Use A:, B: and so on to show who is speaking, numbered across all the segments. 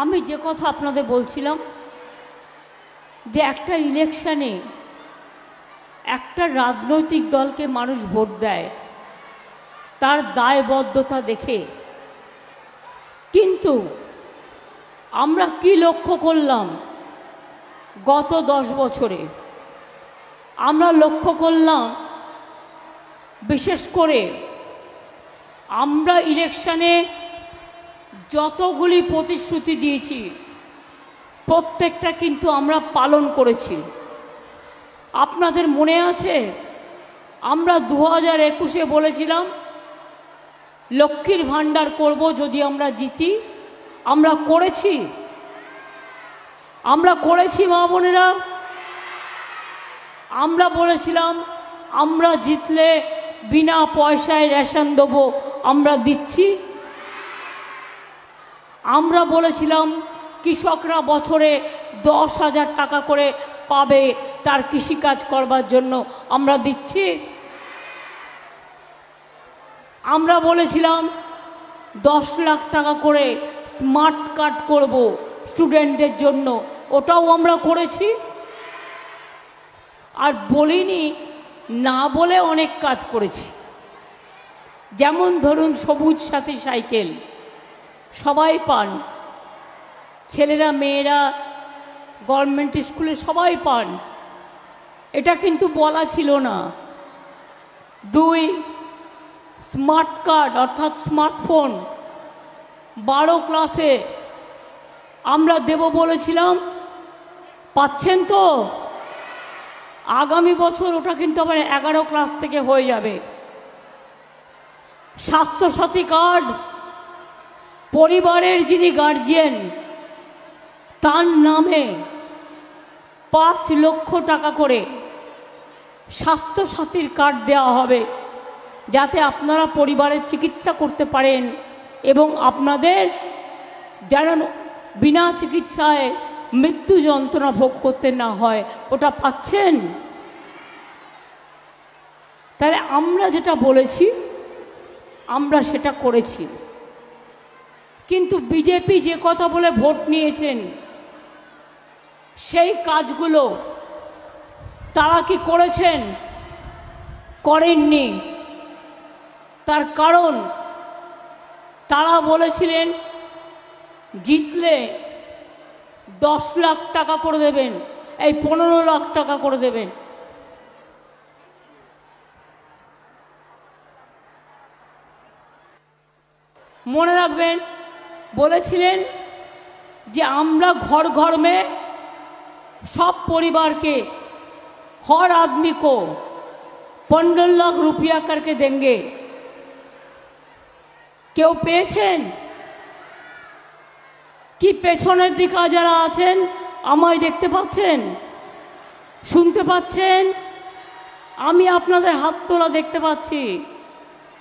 A: আমি যে কথা আপনাদের বলছিলাম যে একটা ইলেকশনে একটা রাজনৈতিক দলকে মানুষ ভোট দেয় তার দায়বদ্ধতা দেখে, কিন্তু আমরা কি লক্ষ্য করলাম গত 10 বছরে? আমরা লক্ষ্য করলাম বিশেষ করে আমরা ইলেকশনে যতগুলি প্রতিশ্রুতি দিয়েছি প্রত্যেকটা কিন্তু আমরা পালন করেছি। আপনাদের মনে আছে আমরা 2021-এ বলেছিলাম লক্ষ্মীর ভাণ্ডার করব যদি আমরা জিতি। আমরা করেছি, মা বোনেরা। আমরা বলেছিলাম আমরা জিতলে বিনা পয়সায় রেশন দেবো, আমরা দিচ্ছি। আমরা বলেছিলাম কৃষকরা বছরে 10,000 টাকা করে পাবে তার কৃষিকাজ করবার জন্য, আমরা দিচ্ছি। আমরা বলেছিলাম 10 লাখ টাকা করে স্মার্ট কার্ড করব স্টুডেন্টদের জন্য, ওটাও আমরা করেছি। আর বলিনি না বলে অনেক কাজ করেছি, যেমন ধরুন সবুজ সাথী সাইকেল সবাই পান, ছেলেরা মেয়েরা গভর্নমেন্ট স্কুলে সবাই পান, এটা কিন্তু বলা ছিল না। 2 স্মার্ট কার্ড অর্থাৎ স্মার্টফোন 12 ক্লাসে আমরা দেব বলেছিলাম, পাচ্ছেন তো? আগামী বছর ওটা কিন্তু আবার 11 ক্লাস থেকে হয়ে যাবে। স্বাস্থ্যসাথী কার্ড পরিবারের যিনি গার্জিয়ান তার নামে 5 লক্ষ টাকা করে স্বাস্থ্যসাথীর কার্ড দেওয়া হবে, যাতে আপনারা পরিবারের চিকিৎসা করতে পারেন এবং আপনাদের যেন বিনা চিকিৎসায় মৃত্যু যন্ত্রণা ভোগ করতে না হয়। ওটা পাচ্ছেন? তাহলে আমরা যেটা বলেছি আমরা সেটা করেছি। কিন্তু বিজেপি যে কথা বলে ভোট নিয়েছেন সেই কাজগুলো তারা কি করেছেন? করেননি। তার কারণ তারা বলেছিলেন জিতলে 10 লাখ টাকা করে দেবেন, এই 15 লাখ টাকা করে দেবেন। মনে রাখবেন বলেছিলেন যে আমরা घर घर में सब परिवार के हर आदमी को 15 लाख रुपया करके देंगे। क्यों পেয়েছেন? কি পেছনের দিকে যারা আছেন আমায় দেখতে পাচ্ছেন, শুনতে পাচ্ছেন? আমি আপনাদের হাত তোলা দেখতে পাচ্ছি।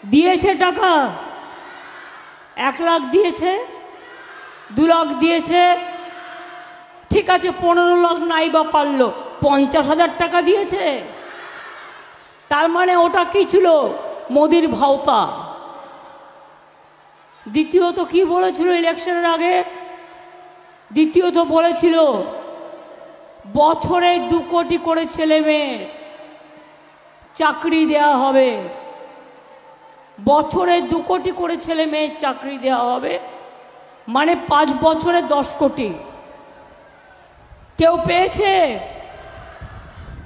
A: দিয়েছে টাকা? 1 লাখ দিয়েছে, 2 লাখ দিয়েছে, ঠিক আছে 15 লাখ নাই বা পারলো, 50,000 টাকা দিয়েছে। তার মানে ওটা কি ছিল? মোদির ভাওতা। দ্বিতীয়ত কি বলেছিল ইলেকশনের আগে? দ্বিতীয়ত বলেছিল বছরে 2 কোটি করে ছেলে মেয়ে চাকরি দেওয়া হবে, বছরে 2 কোটি করে ছেলে মেয়ের চাকরি দেওয়া হবে, মানে 5 বছরে 10 কোটি। কেউ পেয়েছে?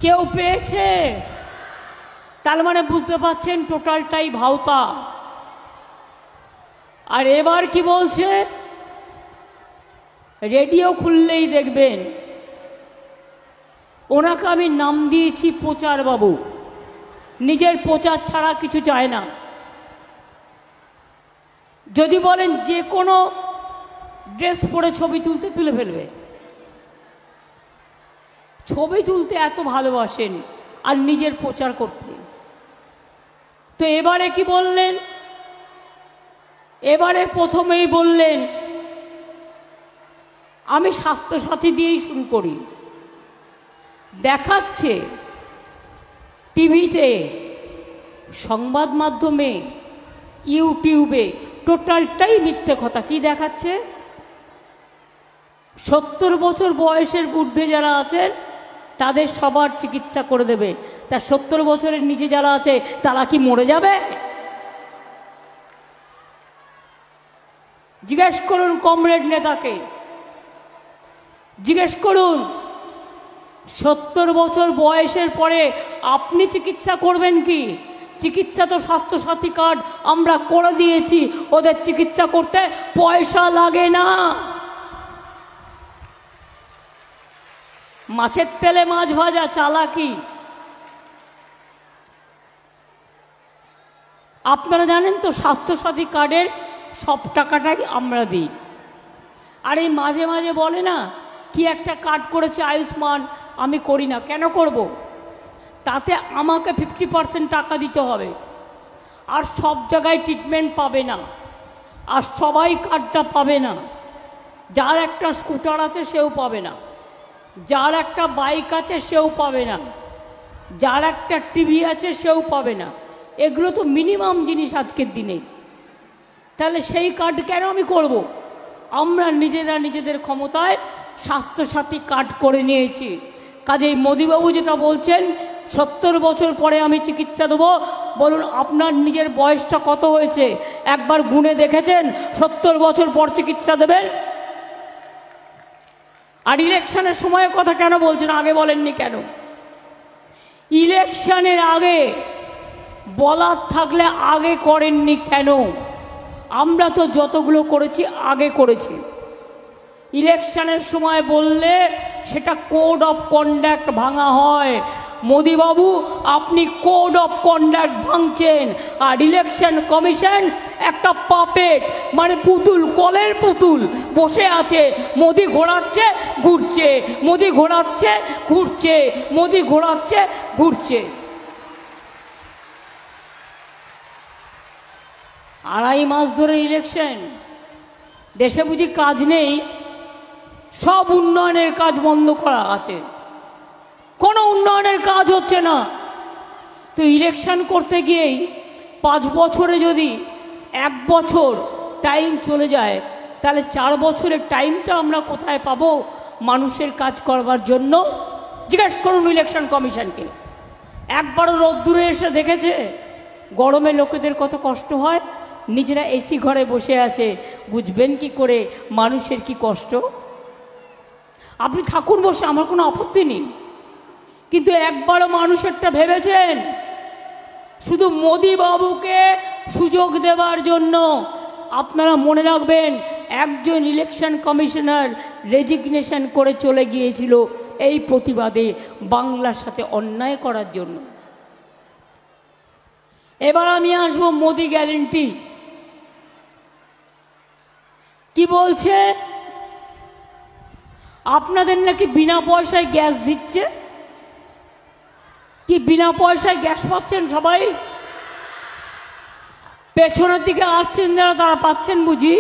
A: কেউ পেয়েছে? তার মানে বুঝতে পাচ্ছেন টোটালটাই ভাওতা। আর এবার কি বলছে? রেডিও খুললেই দেখবেন ওনাকে আমি নাম দিয়েছি প্রচার বাবু। নিজের প্রচার ছাড়া কিছু চায় না। যদি বলেন যে কোনো ড্রেস পরে ছবি তুলতে তুলে ফেলবে। ছবি তুলতে এত ভালোবাসেন আর নিজের প্রচার করতে। তো এবারে কি বললেন? এবারে প্রথমেই বললেন আমি স্বাস্থ্যসাথী দিয়েই শুরু করি। দেখাচ্ছে টিভিতে, সংবাদ মাধ্যমে, ইউটিউবে টোটালটাই মিথ্যে কথা। কি দেখাচ্ছে? 70 বছর বয়সের ঊর্ধ্বে যারা আছেন তাদের সবার চিকিৎসা করে দেবে। তার 70 বছরের নিচে যারা আছে তারা কি মরে যাবে? জিজ্ঞেস করুন কমরেড নেতাকে, জিজ্ঞেস করুন 70 বছর বয়সের পরে আপনি চিকিৎসা করবেন কি? চিকিৎসা তো স্বাস্থ্যসাথী কার্ড আমরা করে দিয়েছি, ওদের চিকিৎসা করতে পয়সা লাগে না। মাছের তেলে মাছ ভাজা চালাকি। আপনারা জানেন তো স্বাস্থ্যসাথী কার্ডের সব টাকাটাই আমরা দিই। আর এই মাঝে মাঝে বলে না কি একটা কার্ড করেছে আয়ুষ্মান, আমি করি না। কেন করব? তাতে আমাকে 50% টাকা দিতে হবে, আর সব জায়গায় ট্রিটমেন্ট পাবে না, আর সবাই কার্ডটা পাবে না। যার একটা স্কুটার আছে সেও পাবে না, যার একটা বাইক আছে সেও পাবে না, যার একটা টিভি আছে সেও পাবে না। এগুলো তো মিনিমাম জিনিস আজকের দিনে। তাহলে সেই কার্ড কেন আমি করব? আমরা নিজেরা নিজেদের ক্ষমতায় স্বাস্থ্যসাথী কার্ড করে নিয়েছি। কাজেই মোদিবাবু যেটা বলছেন 70 বছর পরে আমি চিকিৎসা দেবো, বলুন আপনার নিজের বয়সটা কত হয়েছে একবার গুণে দেখেছেন? 70 বছর পর চিকিৎসা দেবেন? আর ইলেকশনের সময়ের কথা কেন বলছেন? আগে বলেননি কেন? ইলেকশনের আগে বলার থাকলে আগে করেননি কেন? আমরা তো যতগুলো করেছি আগে করেছি। ইলেকশনের সময় বললে সেটা কোড অফ কন্ডাক্ট ভাঙা হয়। মোদিবাবু আপনি কোড অফ কন্ডাক্ট ভাঙছেন, আর ইলেকশন কমিশন একটা পাপেট, মানে পুতুল, কলের পুতুল বসে আছে। মোদি ঘোরাচ্ছে ঘুরছে, মোদি ঘোরাচ্ছে ঘুরছে, মোদি ঘোরাচ্ছে ঘুরছে। 2.5 মাস ধরে ইলেকশন, দেশে বুঝি কাজ নেই? সব উন্নয়নের কাজ বন্ধ করা আছে, কোনো উন্নয়নের কাজ হচ্ছে না। তো ইলেকশন করতে গিয়েই 5 বছরে যদি 1 বছর টাইম চলে যায়, তাহলে 4 বছরের টাইমটা আমরা কোথায় পাবো মানুষের কাজ করবার জন্য? জিজ্ঞেস করুন ইলেকশন কমিশনকে। একবারও রোদ্দুরে এসে দেখেছে গরমে লোকেদের কত কষ্ট হয়? নিজেরা এসি ঘরে বসে আছে, বুঝবেন কি করে মানুষের কি কষ্ট? আপনি থাকুন বসে, আমার কোনো আপত্তি নেই, কিন্তু একবারও মানুষেরটা ভেবেছেন? শুধু মোদি বাবুকে সুযোগ দেওয়ার জন্য। আপনারা মনে রাখবেন, একজন ইলেকশন কমিশনার রেজিগনেশন করে চলে গিয়েছিল এই প্রতিবাদে, বাংলার সাথে অন্যায় করার জন্য। এবার আমি আসবো মোদি গ্যারেন্টি। কি বলছে? আপনাদের নাকি বিনা পয়সায় গ্যাস দিচ্ছে। কি বিনা পয়সায় গ্যাস পাচ্ছেন সবাই? পেছনের দিকে আসছেন যারা, তারা পাচ্ছেন বুঝি?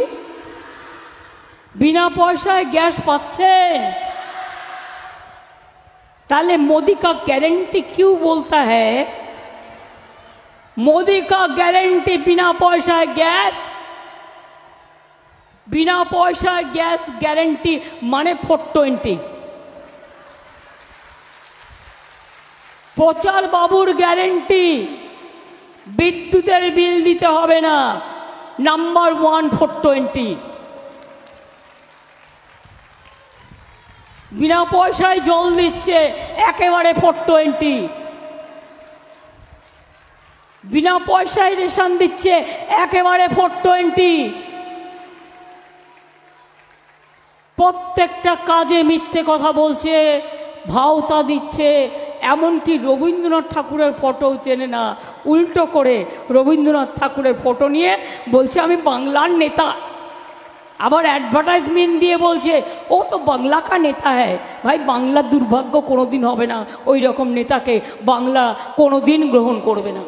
A: বিনা পয়সায় গ্যাস পাচ্ছেন? তাহলে मोदी का गारंटी क्यों बोलता है? मोदी का गारंटी बिना पैसा गैस, बिना पैसा गैस गारंटी माने 420। প্রচার বাবুর গ্যারেন্টি, বিদ্যুতের বিল দিতে হবে না, নাম্বার 1 420। বিনা পয়সায় জল দিচ্ছে, একেবারে 420। বিনা পয়সায় রেশন দিচ্ছে, একেবারে 420। প্রত্যেকটা কাজে মিথ্যে কথা বলছে, ভাওতা দিচ্ছে। এমনকি রবীন্দ্রনাথ ঠাকুরের ফটো চেনে না, উল্টো করে রবীন্দ্রনাথ ঠাকুরের ফটো নিয়ে বলছে আমি বাংলার নেতা। আবার অ্যাডভার্টাইজমেন্ট দিয়ে বলছে ও তো বাংলা কা নেতা হ্যায়। ভাই, বাংলার দুর্ভাগ্য কোনোদিন হবে না, ওই রকম নেতাকে বাংলা কোনোদিন গ্রহণ করবে না।